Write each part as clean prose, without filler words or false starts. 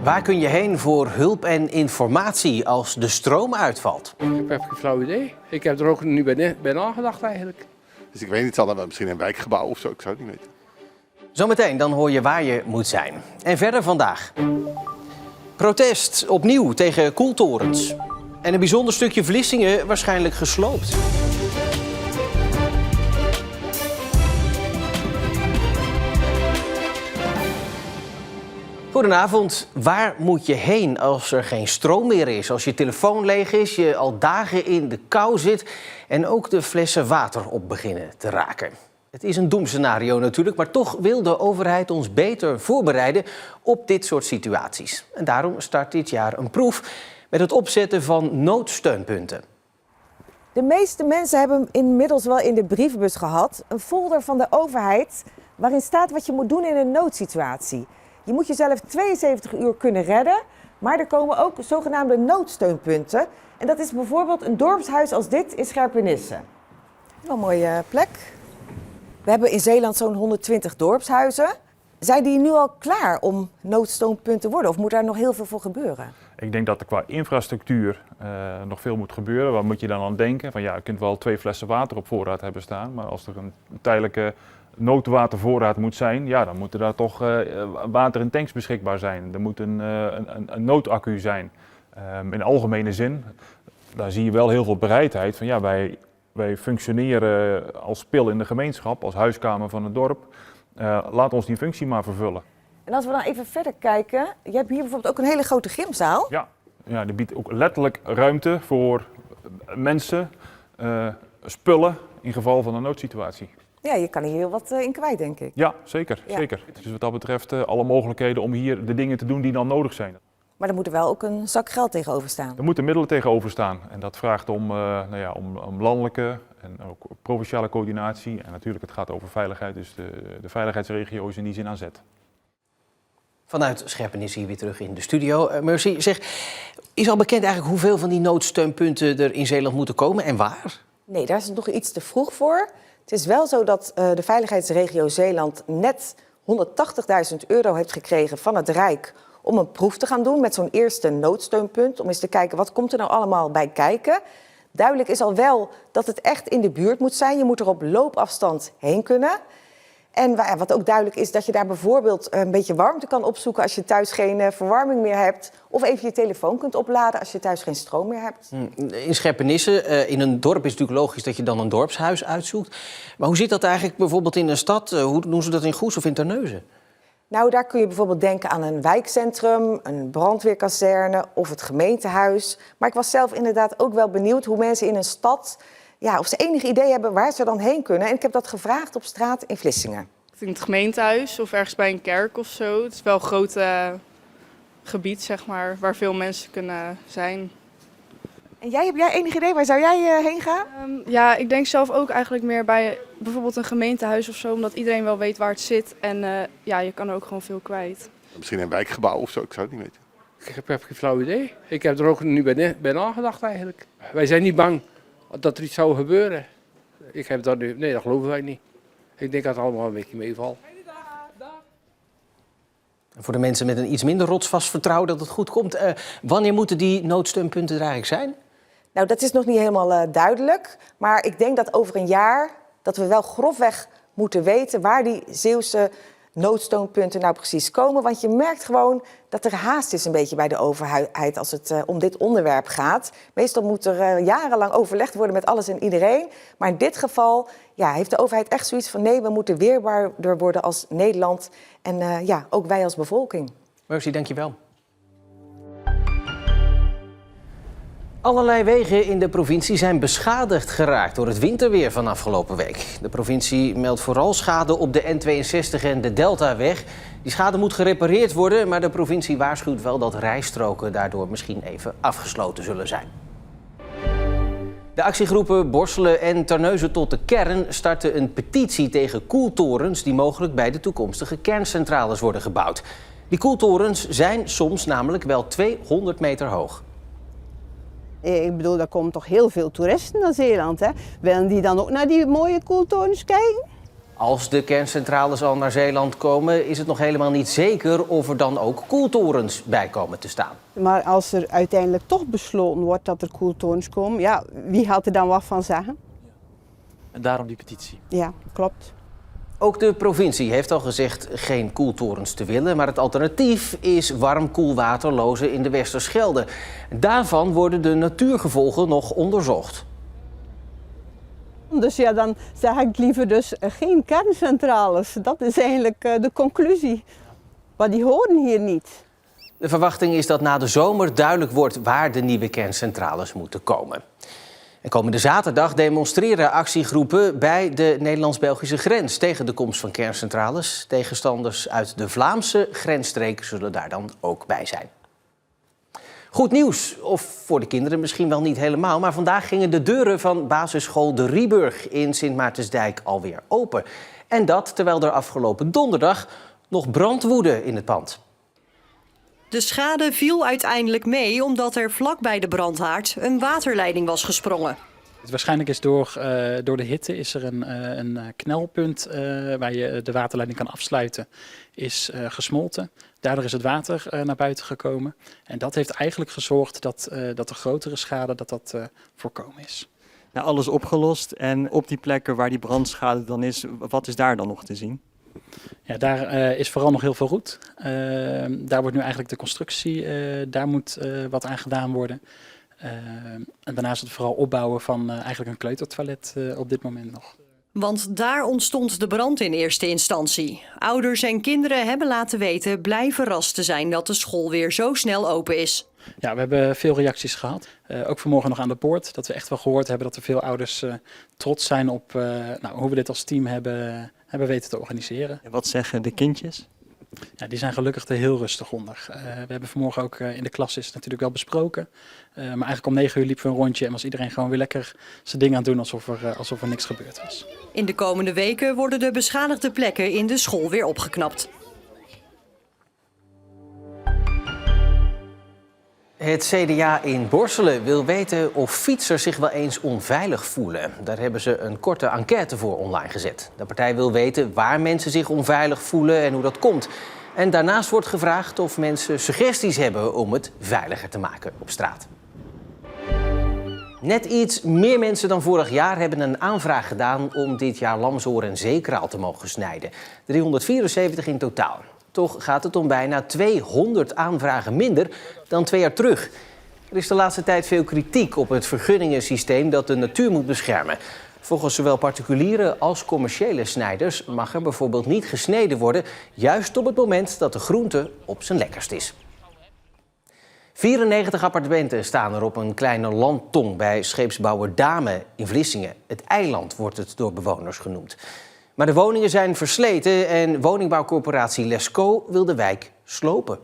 Waar kun je heen voor hulp en informatie als de stroom uitvalt? Ik heb geen flauw idee. Ik heb er ook nu bij nagedacht eigenlijk. Dus ik weet niet, zal dat misschien een wijkgebouw of zo, ik zou het niet weten. Zometeen dan hoor je waar je moet zijn. En verder vandaag. Protest opnieuw tegen koeltorens. En een bijzonder stukje Vlissingen waarschijnlijk gesloopt. Goedenavond. Waar moet je heen als er geen stroom meer is? Als je telefoon leeg is, je al dagen in de kou zit en ook de flessen water op beginnen te raken. Het is een doemscenario natuurlijk, maar toch wil de overheid ons beter voorbereiden op dit soort situaties. En daarom start dit jaar een proef met het opzetten van noodsteunpunten. De meeste mensen hebben inmiddels wel in de brievenbus gehad een folder van de overheid waarin staat wat je moet doen in een noodsituatie. Je moet jezelf 72 uur kunnen redden, maar er komen ook zogenaamde noodsteunpunten. En dat is bijvoorbeeld een dorpshuis als dit in Scherpenisse. Wel een mooie plek. We hebben in Zeeland zo'n 120 dorpshuizen. Zijn die nu al klaar om noodsteunpunt te worden of moet daar nog heel veel voor gebeuren? Ik denk dat er qua infrastructuur nog veel moet gebeuren. Waar moet je dan aan denken? Van ja, je kunt wel 2 flessen water op voorraad hebben staan, maar als er een tijdelijke noodwatervoorraad moet zijn, ja, dan moeten daar toch water in tanks beschikbaar zijn. Er moet een noodaccu zijn. In algemene zin, daar zie je wel heel veel bereidheid van ja, wij functioneren als spil in de gemeenschap, als huiskamer van het dorp. Laat ons die functie maar vervullen. En als we dan even verder kijken, je hebt hier bijvoorbeeld ook een hele grote gymzaal. Ja, die biedt ook letterlijk ruimte voor mensen, spullen in geval van een noodsituatie. Ja, je kan hier heel wat in kwijt, denk ik. Ja, zeker. Zeker. Dus wat dat betreft alle mogelijkheden om hier de dingen te doen die dan nodig zijn. Maar er moet er wel ook een zak geld tegenover staan. Er moeten middelen tegenover staan. En dat vraagt om landelijke en ook provinciale coördinatie. En natuurlijk, het gaat over veiligheid. Dus de veiligheidsregio is in die zin aan zet. Vanuit Scherpenisse hier weer terug in de studio. Mercy, zeg, is al bekend eigenlijk hoeveel van die noodsteunpunten er in Zeeland moeten komen en waar? Nee, daar is het nog iets te vroeg voor. Het is wel zo dat de veiligheidsregio Zeeland net €180.000 heeft gekregen van het Rijk om een proef te gaan doen met zo'n eerste noodsteunpunt. Om eens te kijken, wat komt er nou allemaal bij kijken? Duidelijk is al wel dat het echt in de buurt moet zijn. Je moet er op loopafstand heen kunnen. En wat ook duidelijk is, dat je daar bijvoorbeeld een beetje warmte kan opzoeken als je thuis geen verwarming meer hebt. Of even je telefoon kunt opladen als je thuis geen stroom meer hebt. In Scherpenisse, in een dorp is het natuurlijk logisch dat je dan een dorpshuis uitzoekt. Maar hoe zit dat eigenlijk bijvoorbeeld in een stad? Hoe doen ze dat in Goes of in Terneuzen? Nou, daar kun je bijvoorbeeld denken aan een wijkcentrum, een brandweerkazerne of het gemeentehuis. Maar ik was zelf inderdaad ook wel benieuwd hoe mensen in een stad, ja, of ze enig idee hebben waar ze dan heen kunnen. En ik heb dat gevraagd op straat in Vlissingen. In het gemeentehuis of ergens bij een kerk of zo. Het is wel een groot gebied, zeg maar, waar veel mensen kunnen zijn. En heb jij enig idee? Waar zou jij heen gaan? Ja, ik denk zelf ook eigenlijk meer bij bijvoorbeeld een gemeentehuis of zo, omdat iedereen wel weet waar het zit. En ja, je kan er ook gewoon veel kwijt. Misschien een wijkgebouw of zo, ik zou het niet weten. Ik heb geen flauw idee. Ik heb er ook nu bij nagedacht eigenlijk. Wij zijn niet bang dat er iets zou gebeuren. Nee, dat geloven wij niet. Ik denk dat het allemaal een beetje meevalt. Voor de mensen met een iets minder rotsvast vertrouwen dat het goed komt. Wanneer moeten die noodsteunpunten er eigenlijk zijn? Nou, dat is nog niet helemaal duidelijk. Maar ik denk dat over een jaar dat we wel grofweg moeten weten waar die Zeeuwse noodsteunpunten nou precies komen. Want je merkt gewoon dat er haast is een beetje bij de overheid als het om dit onderwerp gaat. Meestal moet er jarenlang overlegd worden met alles en iedereen. Maar in dit geval heeft de overheid echt zoiets van nee, we moeten weerbaarder worden als Nederland. En ook wij als bevolking. Mercy, dank je wel. Allerlei wegen in de provincie zijn beschadigd geraakt door het winterweer van afgelopen week. De provincie meldt vooral schade op de N62 en de Deltaweg. Die schade moet gerepareerd worden, maar de provincie waarschuwt wel dat rijstroken daardoor misschien even afgesloten zullen zijn. De actiegroepen Borselen en Terneuzen tot de kern starten een petitie tegen koeltorens die mogelijk bij de toekomstige kerncentrales worden gebouwd. Die koeltorens zijn soms namelijk wel 200 meter hoog. Ik bedoel, er komen toch heel veel toeristen naar Zeeland, hè? Willen die dan ook naar die mooie koeltorens kijken? Als de kerncentrales al naar Zeeland komen, is het nog helemaal niet zeker of er dan ook koeltorens bij komen te staan. Maar als er uiteindelijk toch besloten wordt dat er koeltorens komen, ja, wie gaat er dan wat van zeggen? En daarom die petitie. Ja, klopt. Ook de provincie heeft al gezegd geen koeltorens te willen, maar het alternatief is warm koelwater lozen in de Westerschelde. Daarvan worden de natuurgevolgen nog onderzocht. Dus ja, dan zeg ik liever dus geen kerncentrales. Dat is eigenlijk de conclusie. Maar die horen hier niet. De verwachting is dat na de zomer duidelijk wordt waar de nieuwe kerncentrales moeten komen. En komende zaterdag demonstreren actiegroepen bij de Nederlands-Belgische grens tegen de komst van kerncentrales. Tegenstanders uit de Vlaamse grensstreek zullen daar dan ook bij zijn. Goed nieuws, of voor de kinderen misschien wel niet helemaal, maar vandaag gingen de deuren van basisschool De Rieburg in Sint Maartensdijk alweer open. En dat terwijl er afgelopen donderdag nog brand woedde in het pand. De schade viel uiteindelijk mee omdat er vlak bij de brandhaard een waterleiding was gesprongen. Waarschijnlijk is door de hitte is er een knelpunt waar je de waterleiding kan afsluiten, is gesmolten. Daardoor is het water naar buiten gekomen. En dat heeft eigenlijk gezorgd dat de grotere schade voorkomen is. Nou, alles opgelost en op die plekken waar die brandschade dan is, wat is daar dan nog te zien? Ja, daar is vooral nog heel veel roet. Daar wordt nu eigenlijk de constructie, daar moet wat aan gedaan worden. En daarnaast het vooral opbouwen van eigenlijk een kleutertoilet op dit moment nog. Want daar ontstond de brand in eerste instantie. Ouders en kinderen hebben laten weten blij verrast te zijn dat de school weer zo snel open is. Ja, we hebben veel reacties gehad. Ook vanmorgen nog aan de poort. Dat we echt wel gehoord hebben dat er veel ouders trots zijn op hoe we dit als team hebben weten te organiseren. En wat zeggen de kindjes? Ja, die zijn gelukkig er heel rustig onder. We hebben vanmorgen ook in de klas is het natuurlijk wel besproken. Maar eigenlijk om 9 uur liepen we een rondje en was iedereen gewoon weer lekker zijn ding aan het doen alsof er niks gebeurd was. In de komende weken worden de beschadigde plekken in de school weer opgeknapt. Het CDA in Borselen wil weten of fietsers zich wel eens onveilig voelen. Daar hebben ze een korte enquête voor online gezet. De partij wil weten waar mensen zich onveilig voelen en hoe dat komt. En daarnaast wordt gevraagd of mensen suggesties hebben om het veiliger te maken op straat. Net iets meer mensen dan vorig jaar hebben een aanvraag gedaan om dit jaar lamsoor en zeekraal te mogen snijden. 374 in totaal. Toch gaat het om bijna 200 aanvragen minder dan 2 jaar terug. Er is de laatste tijd veel kritiek op het vergunningensysteem dat de natuur moet beschermen. Volgens zowel particuliere als commerciële snijders mag er bijvoorbeeld niet gesneden worden, juist op het moment dat de groente op zijn lekkerst is. 94 appartementen staan er op een kleine landtong bij scheepsbouwer Dame in Vlissingen. Het eiland wordt het door bewoners genoemd. Maar de woningen zijn versleten en woningbouwcorporatie Lesco wil de wijk slopen.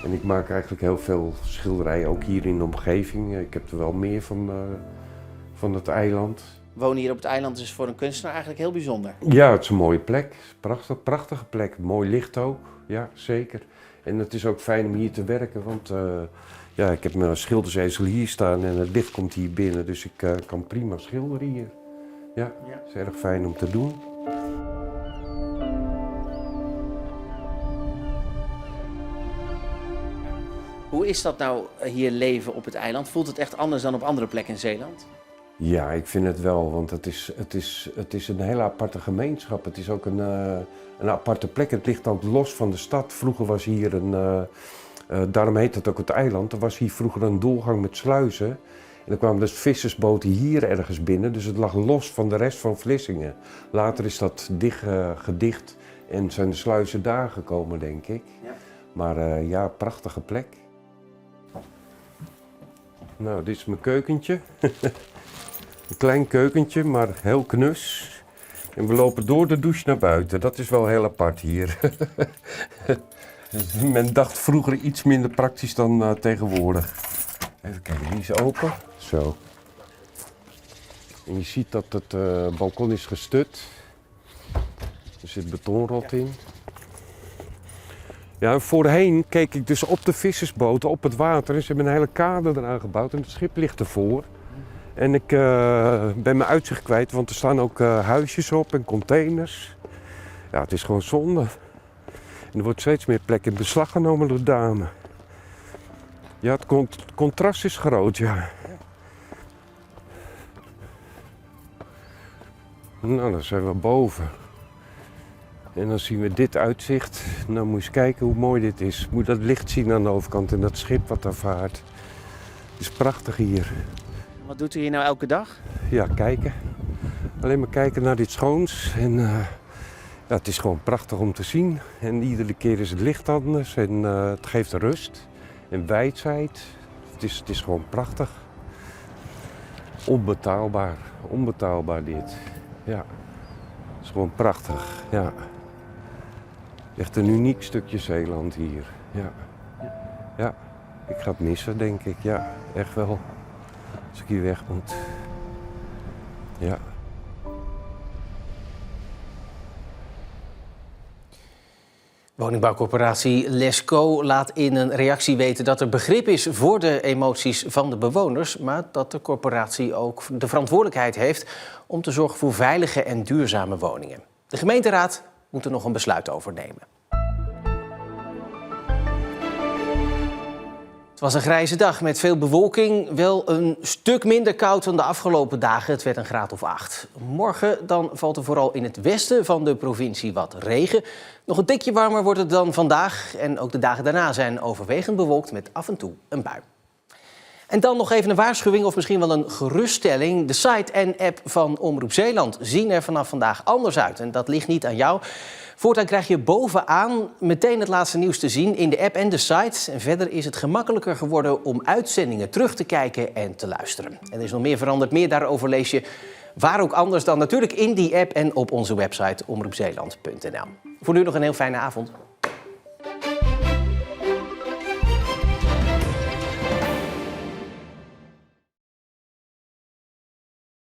En ik maak eigenlijk heel veel schilderijen, ook hier in de omgeving. Ik heb er wel meer van het eiland. Wonen hier op het eiland is voor een kunstenaar eigenlijk heel bijzonder. Ja, het is een mooie plek. Prachtige plek. Mooi licht ook. Ja, zeker. En het is ook fijn om hier te werken, want ik heb mijn schildersezel hier staan en het licht komt hier binnen. Dus ik kan prima schilderen hier. Ja, het is erg fijn om te doen. Hoe is dat nou hier leven op het eiland? Voelt het echt anders dan op andere plekken in Zeeland? Ja, ik vind het wel, want het is een hele aparte gemeenschap. Het is ook een aparte plek. Het ligt ook los van de stad. Vroeger was hier daarom heet het ook het eiland. Er was hier vroeger een doorgang met sluizen. En dan kwamen dus vissersboten hier ergens binnen. Dus het lag los van de rest van Vlissingen. Later is dat gedicht en zijn de sluizen daar gekomen, denk ik. Ja. Maar prachtige plek. Nou, dit is mijn keukentje. Een klein keukentje, maar heel knus. En we lopen door de douche naar buiten. Dat is wel heel apart hier. Men dacht vroeger iets minder praktisch dan tegenwoordig. Even kijken, die is open. Zo. En je ziet dat het balkon is gestut. Er zit betonrot in. Ja, en voorheen keek ik dus op de vissersboten, op het water. En ze hebben een hele kade eraan gebouwd en het schip ligt ervoor. En ik ben mijn uitzicht kwijt, want er staan ook huisjes op en containers. Ja, het is gewoon zonde. En er wordt steeds meer plek in beslag genomen door de dame. Ja, het contrast is groot, ja. Nou, dan zijn we boven. En dan zien we dit uitzicht. Nou, moet je eens kijken hoe mooi dit is. Moet dat licht zien aan de overkant en dat schip wat daar vaart. Het is prachtig hier. Wat doet u hier nou elke dag? Ja, kijken. Alleen maar kijken naar dit schoons. En ja, het is gewoon prachtig om te zien. En iedere keer is het licht anders en het geeft rust en wijsheid. Het is gewoon prachtig. Onbetaalbaar. Onbetaalbaar dit. Ja. Het is gewoon prachtig. Ja. Echt een uniek stukje Zeeland hier. Ja. Ja. Ik ga het missen, denk ik. Ja, echt wel. Als ik hier weg moet. Ja. Woningbouwcorporatie Lesco laat in een reactie weten dat er begrip is voor de emoties van de bewoners, maar dat de corporatie ook de verantwoordelijkheid heeft om te zorgen voor veilige en duurzame woningen. De gemeenteraad moet er nog een besluit over nemen. Het was een grijze dag met veel bewolking. Wel een stuk minder koud dan de afgelopen dagen. Het werd een graad of 8. Morgen dan valt er vooral in het westen van de provincie wat regen. Nog een tikje warmer wordt het dan vandaag. En ook de dagen daarna zijn overwegend bewolkt met af en toe een bui. En dan nog even een waarschuwing of misschien wel een geruststelling. De site en app van Omroep Zeeland zien er vanaf vandaag anders uit. En dat ligt niet aan jou. Voortaan krijg je bovenaan meteen het laatste nieuws te zien in de app en de site. En verder is het gemakkelijker geworden om uitzendingen terug te kijken en te luisteren. En er is nog meer veranderd. Meer daarover lees je waar ook anders dan natuurlijk in die app en op onze website omroepzeeland.nl. Voor nu nog een heel fijne avond.